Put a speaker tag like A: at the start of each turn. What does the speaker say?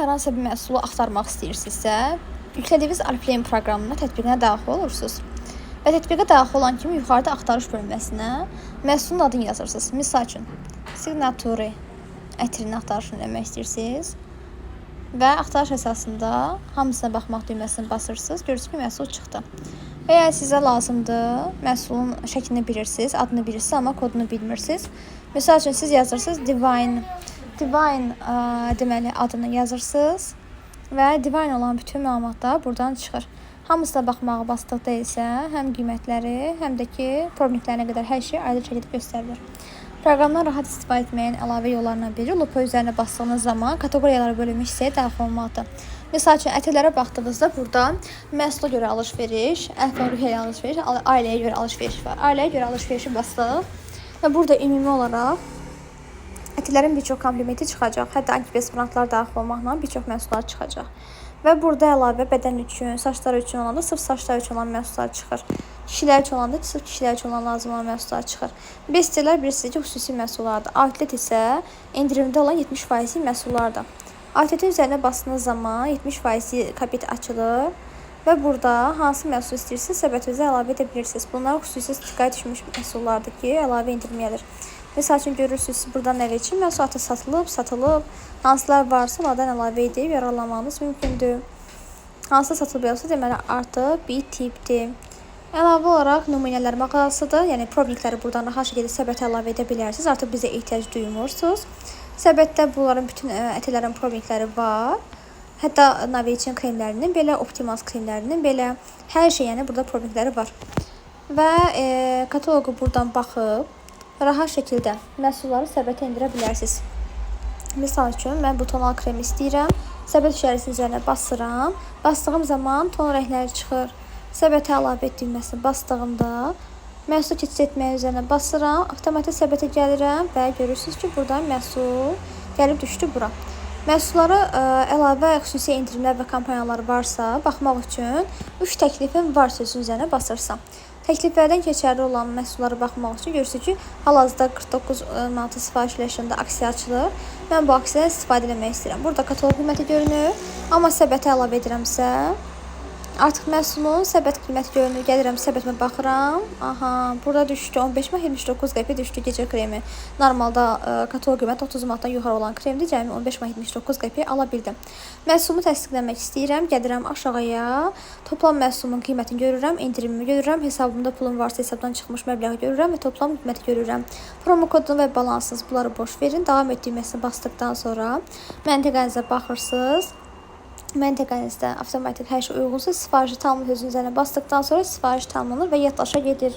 A: hər hansı bir məhsulu axtarmaq istəyirsinizsə, yüklədiyiniz Aliflame proqramına, tətbiqinə daxil olursunuz. Və tətbiqə daxil olan kimi yuxarıda axtarış bölməsinə məhsulun adını yazırsınız. Misal üçün, siqnaturi ətrini axtarışını eləmək istəyirsiniz. Və axtarış əsasında hamısına baxmaq düyməsini basırsınız. Görürsünüz ki, məhsul çıxdı. Və ya sizə lazımdır, məhsulun şəklini bilirsiniz, adını bilirsiniz, amma kodunu bilmirsiniz. Misal üçün, siz yazırsınız Divine deməli adını yazırsınız və Divine olan bütün məlumatlar buradan çıxır. Hamısına baxmağa basdıqda isə həm qiymətləri, həm də ki, probniklərinə qədər hər şey aydın şəkildə göstərilir. Proqramdan rahat istifadə etməyin əlavə yollarından biri lupa üzərinə bastığınız zaman kateqoriyalara bölünmüş hissəyə daxil olmaqdır. Misal üçün, ətələrə baxdığınızda burada məhsula görə alış-veriş, əhval-ruhiyyə alış-veriş, ailəyə görə alış-veriş var. Ailəyə görə alış-verişi bastıq və burada ümumi olaraq ətələrin bir çox komplementi çıxacaq. Hətta antiperspirantlar daxil olmaqla bir çox məhsullar çıxacaq. Və burada əlavə bədən üçün, saçlar üçün olanda sırf saçlar üçün olan məhsullar çıxır. Kişilər üçün olanda sırf kişilər üçün olan lazım olan məhsullar çıxır. Bestseller bilirsiniz ki, xüsusi məhsullardır. Outlet isə endirimdə olan 70% məhsullardır. Outletin üzərinə bastığınız zaman 70% kabit açılır və burada hansı məhsul istəyirsiniz, səbətinizə əlavə edə bilirsiniz. Bunlar xüsusi stikaya düşmüş məhsullardır ki, əlavə endirim gəlir. Misal üçün, görürsünüz, burada nə üçün məhsul satılıb, hansılar varsa onlardan əlavə edib yararlanmanız mümkündür. Hansılar satılıb yoxsa deməli artıq bir tipdir. Əlavə olaraq nümunələr mağazasıdır. Yəni probnikləri buradan rahat şəkildə səbətə əlavə edə bilərsiniz. Artıq bizə ehtiyac duymursunuz. Səbətdə bunların bütün ətələrin probnikləri var. Hətta Naviçin kremlərinin belə, Optimaz kremlərinin belə hər şey, yəni burada probnikləri var. Və kataloqu buradan baxıb rahat şəkildə məhsulları səbətə endirə bilərsiniz. Misal üçün, mən bu tonal krem istəyirəm. Səbət işarəsinin üzərinə basıram. Bastığım zaman ton rəngləri çıxır. Səbətə əlavə etdiyiməsini bastığımda məhsul keçid etməyə üzərinə basıram. Avtomatik səbətə gəlirəm və görürsünüz ki, burada məhsul gəlib düşdü bura. Məhsullara əlavə xüsusi endirimlər və kampanyalar varsa, baxmaq üçün 3 təklifim var sözün üzərinə basırsam. Təkliflərdən keçərli olan məhsullara baxmaq üçün görürsünüz ki, hal-hazırda 49 manata sifariş eləşəndə aksiya açılır. Mən bu aksiyadan istifadə etmək istəyirəm. Burada kataloq qiyməti görünür, amma səbətə əlavə edirəmsə, artıq məhsulun səbət qiyməti görünür. Gəlirəm, səbətimə baxıram. Aha, burada düşdü 15,79 qəpik düşdü gecə kremi. Normalda kataloq qiyməti 30 manatdan yuxarı olan kremdir. Cəmi 15,79 qəpik ala bildim. Məhsulumu təsdiqləmək istəyirəm. Gəlirəm aşağıya. Toplam məhsulumun qiymətini görürəm, endirimimi görürəm. Hesabımda pulum varsa hesabdan çıxmış məbləği görürəm və toplam qiyməti görürəm. Promo kodunu və balansınız bunları boş verin. Davam etdiyiməsini basdıqdan sonra məntəqənizə baxırsınız. Məntəqənizdə avtomatik hər şey uyğunsa, sifarişi tamamlıq sözünün üzərinə basdıqdan sonra sifariş tamamlanır və yaddaşa gedir.